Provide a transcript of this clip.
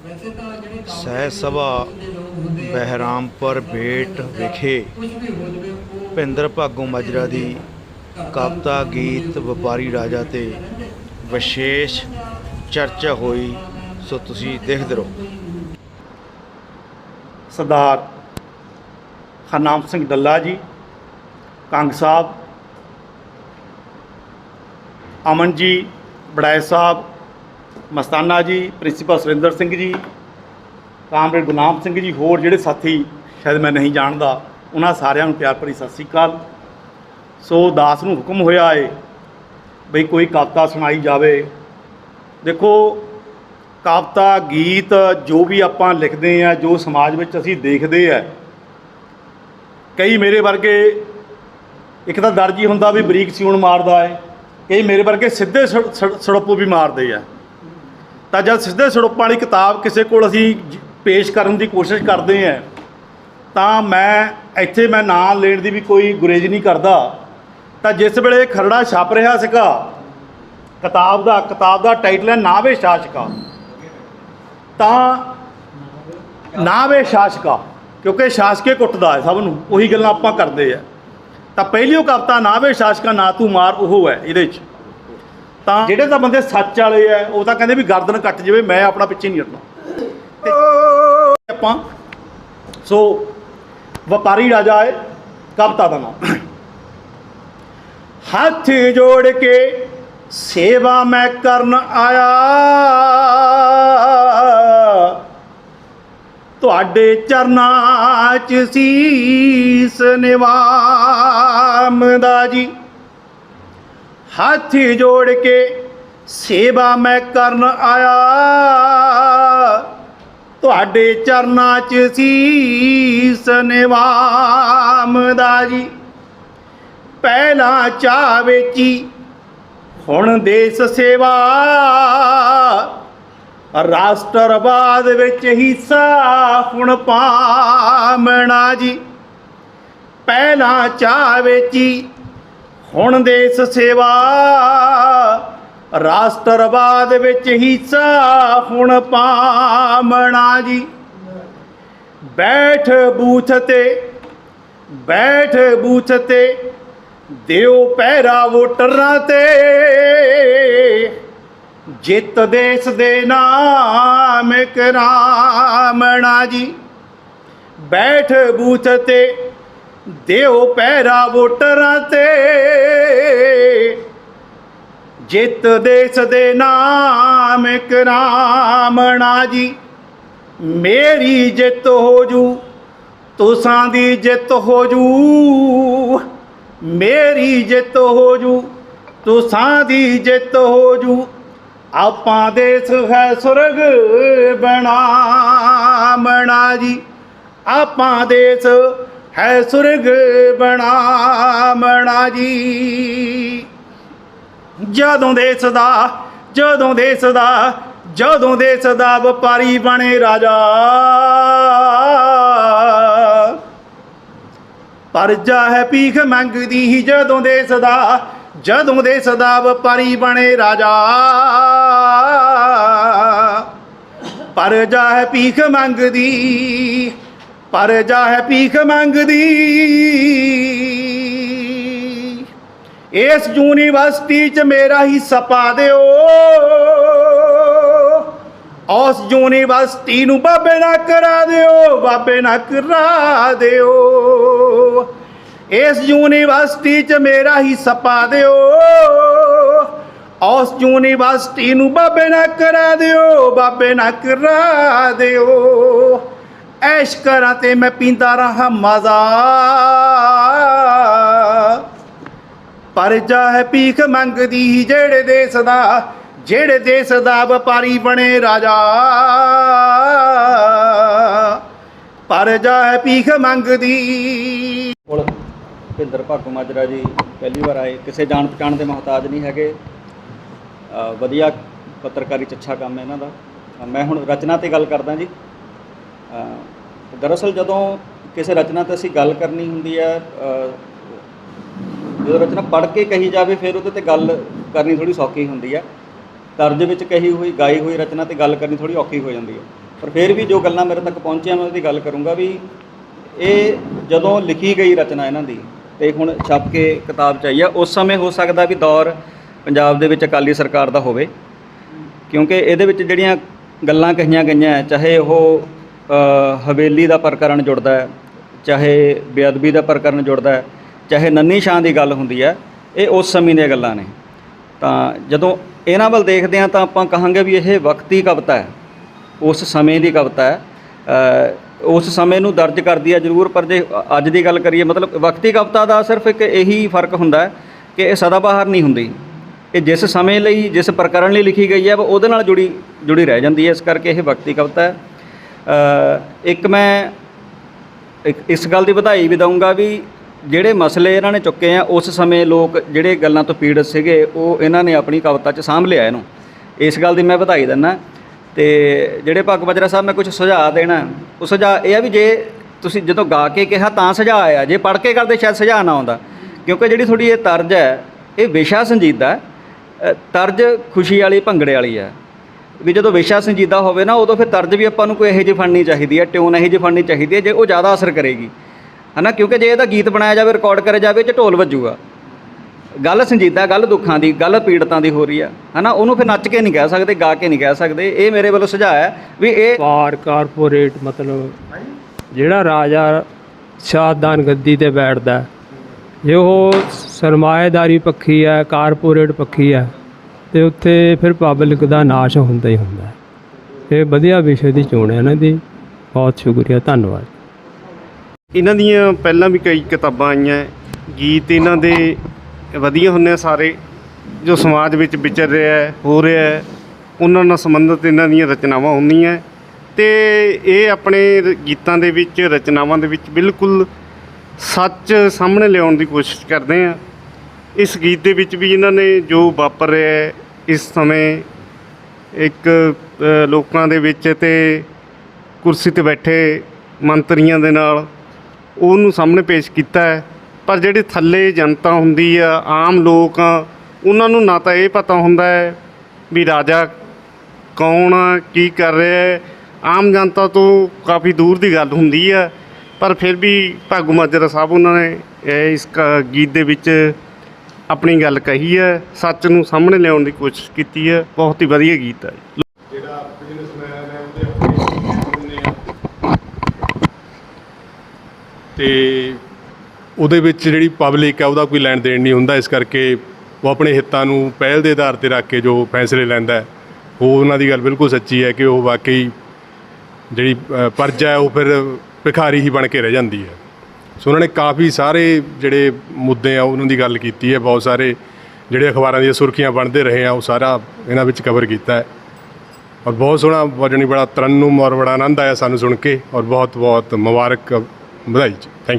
ਸਹਿ ਸਭਾ ਬਹਿਰਾਮਪੁਰ ਭੇਟ ਵਿਖੇ ਭਿੰਦਰ ਭਾਗੋ ਮਾਜਰਾ ਦੀ ਕਵਿਤਾ ਗੀਤ ਵਪਾਰੀ ਰਾਜਾ ਤੇ ਵਿਸ਼ੇਸ਼ ਚਰਚਾ ਹੋਈ। ਸੋ ਤੁਸੀਂ ਦੇਖਦੇ ਰਹੋ। ਸਰਦਾਰ ਹਰਨਾਮ ਸਿੰਘ ਡੱਲਾ ਜੀ, ਕੰਗ ਸਾਹਿਬ, ਅਮਨ ਜੀ, ਬੜਾਏ ਸਾਹਿਬ, ਮਸਤਾਨਾ ਜੀ, ਪ੍ਰਿੰਸੀਪਲ ਸੁਰਿੰਦਰ ਸਿੰਘ ਜੀ, ਕਾਮਰੇਡ ਗੁਰਨਾਮ ਸਿੰਘ ਜੀ, ਹੋਰ ਜਿਹੜੇ ਸਾਥੀ ਸ਼ਾਇਦ ਮੈਂ ਨਹੀਂ ਜਾਣਦਾ, ਉਹਨਾਂ ਸਾਰਿਆਂ ਨੂੰ ਪਿਆਰ ਭਰੀ ਸਤਿ ਸ਼੍ਰੀ ਅਕਾਲ। ਸੋ ਦਾਸ ਨੂੰ ਹੁਕਮ ਹੋਇਆ ਏ ਬਈ ਕੋਈ ਕਵਿਤਾ ਸੁਣਾਈ ਜਾਵੇ। ਦੇਖੋ, ਕਵਿਤਾ ਗੀਤ ਜੋ ਵੀ ਆਪਾਂ ਲਿਖਦੇ ਹਾਂ, ਜੋ ਸਮਾਜ ਵਿੱਚ ਅਸੀਂ ਦੇਖਦੇ ਆ, ਕਈ ਮੇਰੇ ਵਰਗੇ, ਇੱਕ ਤਾਂ ਦਰਜੀ ਹੁੰਦਾ ਵੀ ਬਰੀਕ ਸਿਉਣ ਮਾਰਦਾ ਹੈ, ਕਈ ਮੇਰੇ ਵਰਗੇ ਸਿੱਧੇ ਸੜੋਪੋ ਵੀ ਮਾਰਦੇ ਆ। ਤਾਂ ਜਦ ਸਿੱਧੇ ਸੜੋਪਾਂ ਵਾਲੀ ਕਿਤਾਬ ਕਿਸੇ ਕੋਲ ਅਸੀਂ ਪੇਸ਼ ਕਰਨ ਦੀ ਕੋਸ਼ਿਸ਼ ਕਰਦੇ ਹਾਂ, ਤਾਂ ਮੈਂ ਇੱਥੇ ਨਾਂ ਲੈਣ ਦੀ ਵੀ ਕੋਈ ਗੁਰੇਜ਼ ਨਹੀਂ ਕਰਦਾ। ਤਾਂ ਜਿਸ ਵੇਲੇ ਖਰੜਾ ਛਪ ਰਿਹਾ ਸੀਗਾ, ਕਿਤਾਬ ਦਾ ਟਾਈਟਲ ਹੈ ਨਾਵੇ ਸ਼ਾਸਕਾ। ਤਾਂ ਨਾਵੇ ਸ਼ਾਸਕਾ, ਕਿਉਂਕਿ ਸ਼ਾਸਕੇ ਕੁੱਟਦਾ ਹੈ ਸਭ ਨੂੰ, ਉਹੀ ਗੱਲਾਂ ਆਪਾਂ ਕਰਦੇ ਆ। ਤਾਂ ਪਹਿਲੀ ਉਹ ਕਵਿਤਾ ਨਾਵੇ ਸ਼ਾਸਕਾ ਨਾ ਤੂੰ ਮਾਰ, ਉਹ ਹੈ ਇਹਦੇ 'ਚ। ਤਾਂ ਜਿਹੜੇ ਤਾਂ ਬੰਦੇ ਸੱਚ ਵਾਲੇ ਆ, ਉਹ ਤਾਂ ਕਹਿੰਦੇ ਵੀ ਗਰਦਨ ਕੱਟ ਜਾਵੇ, ਮੈਂ ਆਪਣਾ ਪਿੱਛੇ ਨਹੀਂ ਹਟਣਾ। ਆਪਾਂ ਸੋ ਵਪਾਰੀ ਰਾਜਾ ਹੈ ਕਵਿਤਾ ਦਾ ਨਾਮ। ਹੱਥ ਜੋੜ ਕੇ ਸੇਵਾ ਮੈਂ ਕਰਨ ਆਇਆ, ਤੁਹਾਡੇ ਚਰਨਾਂ 'ਚ ਸੀਸ ਨਿਵਾਮਦਾ ਜੀ। ਹੱਥ ਜੋੜ ਕੇ ਸੇਵਾ ਮੈਂ ਕਰਨ ਆਇਆ, ਤੁਹਾਡੇ ਚਰਨਾਂ 'ਚ ਸੀਸ ਨਿਵਾਮਦਾ ਜੀ। ਪਹਿਲਾਂ ਚਾਹ ਵੇਚੀ ਹੁਣ ਦੇਸ਼ ਸੇਵਾ, ਰਾਸ਼ਟਰਵਾਦ ਵਿੱਚ ਹਿੱਸਾ ਹੁਣ ਪਾਮਣਾ ਜੀ। ਪਹਿਲਾਂ ਚਾਹ ਵੇਚੀ ਹੁਣ ਦੇਸ਼ ਸੇਵਾ, ਰਾਸ਼ਟਰਵਾਦ ਵਿੱਚ ਹਿੱਸਾ ਹੁਣ ਪਾਮਣਾ ਜੀ। ਬੈਠ ਬੂਥ ਤੇ ਦਿਓ ਪਹਿਰਾ ਵੋਟਰਾਂ ਤੇ, ਜਿੱਤ ਦੇਸ਼ ਦੇ ਨਾਮ ਕਰਾਮਣਾ ਜੀ। ਬੈਠ ਬੂਥ ਤੇ ਦਿਓ ਪਹਿਰਾ ਵੋਟਰਾਂ ਤੇ, ਜਿੱਤ ਦੇਸ਼ ਦੇ ਨਾਮ ਕਰਾਮਣਾ ਜੀ। ਮੇਰੀ ਜਿੱਤ ਹੋ ਜੂ, ਤੁਸਾਂ ਦੀ ਜਿੱਤ ਹੋ ਜੂ, ਮੇਰੀ ਜਿੱਤ ਹੋ ਜੂ, ਤੁਸਾਂ ਦੀ ਜਿੱਤ ਹੋ ਜੂ। ਆਪਾਂ ਦੇਸ਼ ਹੈ ਸੁਰਗ ਬਣਾਮਣਾ ਜੀ, ਆਪਾਂ ਦੇਸ਼ ਹੈ ਸੁਰਗ ਬਣਾਮਣਾ ਜੀ। ਜਦੋਂ ਦੇਸ਼ ਦਾ ਵਪਾਰੀ ਬਣੇ ਰਾਜਾ, ਪਰਜਾ ਹੈ ਭੀਖ ਮੰਗਦੀ। ਜਦੋਂ ਦੇਸ਼ ਦਾ ਵਪਾਰੀ ਬਣੇ ਰਾਜਾ, ਪਰਜਾ ਹੈ ਭੀਖ ਮੰਗਦੀ, ਪਰਜਾ ਹੈ ਭੀਖ ਮੰਗਦੀ। ਇਸ ਯੂਨੀਵਰਸਿਟੀ 'ਚ ਮੇਰਾ ਹਿੱਸਾ ਪਾ ਦਿਓ, ਉਸ ਯੂਨੀਵਰਸਿਟੀ ਨੂੰ ਬਾਬੇ ਨਾ ਕਰਾ ਦਿਓ, ਬਾਬੇ ਨਾ ਕਰਾ ਦਿਓ। ਇਸ ਯੂਨੀਵਰਸਿਟੀ 'ਚ ਮੇਰਾ ਹਿੱਸਾ ਪਾ ਦਿਓ, ਉਸ ਯੂਨੀਵਰਸਿਟੀ ਨੂੰ ਬਾਬੇ ਨਾ ਕਰਾ ਦਿਓ, ਬਾਬੇ ਨਾ ਕਰਾ ਦਿਓ। ਐਸ਼ ਕਰਾਂ ਤੇ ਮੈਂ ਪੀਂਦਾ ਰਹਾ ਮਜ਼ਾ, ਪਰਜਾ ਹੈ ਭੀਖ ਮੰਗਦੀ। ਜਿਹੜੇ ਦੇਸ਼ ਦਾ ਵਪਾਰੀ ਬਣੇ ਰਾਜਾ, ਪਰਜਾ ਹੈ ਭੀਖ ਮੰਗਦੀ। ਕੋਲ ਭਿੰਦਰ ਭਾਗੋ ਮਾਜਰਾ ਜੀ ਪਹਿਲੀ ਵਾਰ ਆਏ, ਕਿਸੇ ਜਾਣ ਪਛਾਣ ਦੇ ਮੁਹਤਾਜ ਨਹੀਂ ਹੈਗੇ। ਵਧੀਆ ਪੱਤਰਕਾਰੀ 'ਚ ਅੱਛਾ ਕੰਮ ਹੈ ਇਹਨਾਂ ਦਾ। ਮੈਂ ਹੁਣ ਰਚਨਾ 'ਤੇ ਗੱਲ ਕਰਦਾ ਜੀ। ਦਰਅਸਲ ਜਦੋਂ ਕਿਸੇ ਰਚਨਾ 'ਤੇ ਅਸੀਂ ਗੱਲ ਕਰਨੀ ਹੁੰਦੀ ਹੈ, ਜਦੋਂ ਰਚਨਾ ਪੜ੍ਹ ਕੇ ਕਹੀ ਜਾਵੇ ਫਿਰ ਉਹਦੇ 'ਤੇ ਗੱਲ ਕਰਨੀ ਥੋੜ੍ਹੀ ਸੌਖੀ ਹੁੰਦੀ ਹੈ। ਤਰਜ ਵਿੱਚ ਕਹੀ ਹੋਈ ਗਾਈ ਹੋਈ ਰਚਨਾ 'ਤੇ ਗੱਲ ਕਰਨੀ ਥੋੜ੍ਹੀ ਔਖੀ ਹੋ ਜਾਂਦੀ ਹੈ। ਪਰ ਫਿਰ ਵੀ ਜੋ ਗੱਲਾਂ ਮੇਰੇ ਤੱਕ ਪਹੁੰਚੀਆਂ ਮੈਂ ਉਹਦੀ ਗੱਲ ਕਰੂੰਗਾ ਵੀ ਇਹ ਜਦੋਂ ਲਿਖੀ ਗਈ ਰਚਨਾ ਇਹਨਾਂ ਦੀ ਤੇ ਹੁਣ ਛਪ ਕੇ ਕਿਤਾਬ 'ਚ ਆਈ ਆ, ਉਸ ਸਮੇਂ ਹੋ ਸਕਦਾ ਵੀ ਦੌਰ ਪੰਜਾਬ ਦੇ ਵਿੱਚ ਅਕਾਲੀ ਸਰਕਾਰ ਦਾ ਹੋਵੇ, ਕਿਉਂਕਿ ਇਹਦੇ ਵਿੱਚ ਜਿਹੜੀਆਂ ਗੱਲਾਂ ਕਹੀਆਂ ਗਈਆਂ, ਚਾਹੇ ਉਹ ਹਵੇਲੀ ਦਾ ਪ੍ਰਕਰਨ ਜੁੜਦਾ ਹੈ, ਚਾਹੇ ਬੇਅਦਬੀ ਦਾ ਪ੍ਰਕਰਨ ਜੁੜਦਾ ਹੈ, ਚਾਹੇ ਨੰਨੀ ਸ਼ਾਹ ਦੀ ਗੱਲ ਹੁੰਦੀ ਹੈ, ਇਹ ਉਸ ਸਮੇਂ ਦੀਆਂ ਗੱਲਾਂ ਨੇ। ਤਾਂ ਜਦੋਂ ਇਹਨਾਂ ਵੱਲ ਦੇਖਦੇ ਹਾਂ ਤਾਂ ਆਪਾਂ ਕਹਾਂਗੇ ਵੀ ਇਹ ਵਕਤੀ ਕਵਿਤਾ ਹੈ, ਉਸ ਸਮੇਂ ਦੀ ਕਵਿਤਾ ਹੈ, ਉਸ ਸਮੇਂ ਨੂੰ ਦਰਜ ਕਰਦੀ ਹੈ ਜ਼ਰੂਰ, ਪਰ ਜੇ ਅੱਜ ਦੀ ਗੱਲ ਕਰੀਏ ਮਤਲਬ ਵਕਤੀ ਕਵਿਤਾ ਦਾ ਸਿਰਫ ਇੱਕ ਇਹੀ ਫਰਕ ਹੁੰਦਾ ਹੈ ਕਿ ਇਹ ਸਦਾਬਹਾਰ ਨਹੀਂ ਹੁੰਦੀ, ਇਹ ਜਿਸ ਸਮੇਂ ਲਈ ਜਿਸ ਪ੍ਰਕਰਨ ਲਈ ਲਿਖੀ ਗਈ ਹੈ ਉਹਦੇ ਨਾਲ ਜੁੜੀ ਰਹਿ ਜਾਂਦੀ ਹੈ, ਇਸ ਕਰਕੇ ਇਹ ਵਕਤੀ ਕਵਿਤਾ ਹੈ। ਇੱਕ ਮੈਂ ਇਸ ਗੱਲ ਦੀ ਵਧਾਈ ਵੀ ਦਊਂਗਾ ਵੀ ਜਿਹੜੇ ਮਸਲੇ ਇਹਨਾਂ ਨੇ ਚੁੱਕੇ ਆ ਉਸ ਸਮੇਂ ਲੋਕ ਜਿਹੜੇ ਗੱਲਾਂ ਤੋਂ ਪੀੜਤ ਸੀਗੇ ਉਹ ਇਹਨਾਂ ਨੇ ਆਪਣੀ ਕਵਿਤਾ 'ਚ ਸਾਂਭ ਲਿਆ ਇਹਨੂੰ, ਇਸ ਗੱਲ ਦੀ ਮੈਂ ਵਧਾਈ ਦਿੰਦਾ। ਤੇ ਜਿਹੜੇ ਭੱਗ ਮਾਜਰਾ ਸਾਹਿਬ ਮੈਂ ਕੁਝ ਸੁਝਾਅ ਦੇਣਾ, ਉਹ ਸੁਝਾਅ ਇਹ ਆ ਵੀ ਜੇ ਤੁਸੀਂ ਜਦੋਂ ਗਾ ਕੇ ਕਿਹਾ ਤਾਂ ਸੁਝਾਅ ਆਇਆ, ਜੇ ਪੜ੍ਹ ਕੇ ਕਰਦੇ ਸ਼ਾਇਦ ਸੁਝਾਅ ਨਾ ਆਉਂਦਾ, ਕਿਉਂਕਿ ਜਿਹੜੀ ਤੁਹਾਡੀ ਇਹ ਤਰਜ਼ ਹੈ ਇਹ ਵਿਸ਼ਾ ਸੰਜੀਦਾ, ਤਰਜ਼ ਖੁਸ਼ੀ ਵਾਲੀ ਭੰਗੜੇ ਵਾਲੀ ਹੈ ਵੀ ਜਦੋਂ ਵਿਸ਼ਾ ਸੰਜੀਦਾ ਹੋਵੇ ਨਾ ਉਦੋਂ ਫਿਰ ਤਰਜ਼ ਵੀ ਆਪਾਂ ਨੂੰ ਕੋਈ ਇਹੋ ਜਿਹੀ ਫੜਨੀ ਚਾਹੀਦੀ ਹੈ, ਟਿਊਨ ਇਹੋ ਜਿਹੀ ਫੜਨੀ ਚਾਹੀਦੀ ਹੈ ਜੇ ਉਹ ਜ਼ਿਆਦਾ ਅਸਰ ਕਰੇਗੀ, ਹੈ ਨਾ। ਕਿਉਂਕਿ ਜੇ ਇਹਦਾ ਗੀਤ ਬਣਾਇਆ ਜਾਵੇ, ਰਿਕਾਰਡ ਕਰਿਆ ਜਾਵੇ, ਇਹ 'ਚ ਢੋਲ ਵੱਜੂਗਾ, ਗੱਲ ਸੰਜੀਦਾ, ਗੱਲ ਦੁੱਖਾਂ ਦੀ, ਗੱਲ ਪੀੜਤਾਂ ਦੀ ਹੋ ਰਹੀ ਆ, ਹੈ ਨਾ, ਉਹਨੂੰ ਫਿਰ ਨੱਚ ਕੇ ਨਹੀਂ ਕਹਿ ਸਕਦੇ, ਗਾ ਕੇ ਨਹੀਂ ਕਹਿ ਸਕਦੇ। ਇਹ ਮੇਰੇ ਵੱਲੋਂ ਸੁਝਾਅ ਹੈ ਵੀ ਇਹ ਕਾਰਪੋਰੇਟ ਮਤਲਬ ਜਿਹੜਾ ਰਾਜਾ ਸ਼ਾਹਦਾਨ ਗੱਦੀ 'ਤੇ ਬੈਠਦਾ, ਜੇ ਉਹ ਸਰਮਾਏਦਾਰੀ ਪੱਖੀ ਹੈ, ਕਾਰਪੋਰੇਟ ਪੱਖੀ ਹੈ, ਅਤੇ ਉੱਥੇ ਫਿਰ ਪਬਲਿਕ ਦਾ ਨਾਸ਼ ਹੁੰਦਾ ਹੀ ਹੁੰਦਾ। ਇਹ ਵਧੀਆ ਵਿਸ਼ੇ ਦੀ ਚੋਣ ਹੈ ਇਹਨਾਂ ਦੀ। ਬਹੁਤ ਸ਼ੁਕਰੀਆ, ਧੰਨਵਾਦ। ਇਹਨਾਂ ਦੀਆਂ ਪਹਿਲਾਂ ਵੀ ਕਈ ਕਿਤਾਬਾਂ ਆਈਆਂ, ਗੀਤ ਇਹਨਾਂ ਦੇ ਵਧੀਆ ਹੁੰਦੇ ਆ ਸਾਰੇ, ਜੋ ਸਮਾਜ ਵਿੱਚ ਵਿਚਰ ਰਿਹਾ ਹੋ ਰਿਹਾ ਉਹਨਾਂ ਨਾਲ ਸੰਬੰਧਿਤ ਇਹਨਾਂ ਦੀਆਂ ਰਚਨਾਵਾਂ ਹੁੰਦੀਆਂ, ਅਤੇ ਇਹ ਆਪਣੇ ਗੀਤਾਂ ਦੇ ਵਿੱਚ, ਰਚਨਾਵਾਂ ਦੇ ਵਿੱਚ ਬਿਲਕੁਲ ਸੱਚ ਸਾਹਮਣੇ ਲਿਆਉਣ ਦੀ ਕੋਸ਼ਿਸ਼ ਕਰਦੇ ਆ। ਇਸ ਗੀਤ ਦੇ ਵਿੱਚ ਵੀ ਇਹਨਾਂ ਨੇ ਜੋ ਵਾਪਰ ਰਿਹਾ ਇਸ ਸਮੇਂ ਇੱਕ ਲੋਕਾਂ ਦੇ ਵਿੱਚ ਅਤੇ ਕੁਰਸੀ 'ਤੇ ਬੈਠੇ ਮੰਤਰੀਆਂ ਦੇ ਨਾਲ ਉਹਨੂੰ ਸਾਹਮਣੇ ਪੇਸ਼ ਕੀਤਾ ਹੈ। ਪਰ ਜਿਹੜੇ ਥੱਲੇ ਜਨਤਾ ਹੁੰਦੀ ਆ, ਆਮ ਲੋਕ ਆ, ਉਹਨਾਂ ਨੂੰ ਨਾ ਤਾਂ ਇਹ ਪਤਾ ਹੁੰਦਾ ਹੈ ਵੀ ਰਾਜਾ ਕੌਣ ਆ, ਕੀ ਕਰ ਰਿਹਾ ਹੈ, ਆਮ ਜਨਤਾ ਤੋਂ ਕਾਫੀ ਦੂਰ ਦੀ ਗੱਲ ਹੁੰਦੀ ਆ। ਪਰ ਫਿਰ ਵੀ ਭਾਗੂ ਮਾਜਰਾ ਸਾਹਿਬ ਉਹਨਾਂ ਨੇ ਇਸ ਗੀਤ ਦੇ ਵਿੱਚ ਆਪਣੀ ਗੱਲ ਕਹੀ ਹੈ, ਸੱਚ ਨੂੰ ਸਾਹਮਣੇ ਲਿਆਉਣ ਦੀ ਕੋਸ਼ਿਸ਼ ਕੀਤੀ ਹੈ। ਬਹੁਤ ਹੀ ਵਧੀਆ ਗੀਤ ਹੈ। ਜਿਹੜਾ ਬਿਜ਼ਨਸਮੈਨ ਹੈ ਉਹਦੇ ਅਤੇ ਉਹਦੇ ਵਿੱਚ ਜਿਹੜੀ ਪਬਲਿਕ ਹੈ ਉਹਦਾ ਕੋਈ ਲੈਣ ਦੇਣ ਨਹੀਂ ਹੁੰਦਾ, ਇਸ ਕਰਕੇ ਉਹ ਆਪਣੇ ਹਿੱਤਾਂ ਨੂੰ ਪਹਿਲ ਦੇ ਆਧਾਰ 'ਤੇ ਰੱਖ ਕੇ ਜੋ ਫੈਸਲੇ ਲੈਂਦਾ ਹੈ, ਉਹ ਉਹਨਾਂ ਦੀ ਗੱਲ ਬਿਲਕੁਲ ਸੱਚੀ ਹੈ ਕਿ ਉਹ ਵਾਕਈ ਜਿਹੜੀ ਪਰਜਾ ਹੈ ਉਹ ਫਿਰ ਭਿਖਾਰੀ ਹੀ ਬਣ ਕੇ ਰਹਿ ਜਾਂਦੀ ਹੈ। ਸੋ ਉਹਨਾਂ ਨੇ ਕਾਫੀ ਸਾਰੇ ਜਿਹੜੇ ਮੁੱਦੇ ਆ ਉਹਨਾਂ ਦੀ ਗੱਲ ਕੀਤੀ ਹੈ, ਬਹੁਤ ਸਾਰੇ ਜਿਹੜੇ ਅਖਬਾਰਾਂ ਦੀਆਂ ਸੁਰਖੀਆਂ ਬਣਦੇ ਰਹੇ ਆ ਉਹ ਸਾਰਾ ਇਹਨਾਂ ਵਿੱਚ ਕਵਰ ਕੀਤਾ ਹੈ, ਔਰ ਬਹੁਤ ਸੋਹਣਾ ਜਾਣੀ ਬੜਾ ਤਰੰਨੁਮ ਔਰ ਬੜਾ ਆਨੰਦ ਆਇਆ ਸਾਨੂੰ ਸੁਣ ਕੇ, ਔਰ ਬਹੁਤ ਬਹੁਤ ਮੁਬਾਰਕ, ਵਧਾਈ ਜੀ। Thank you.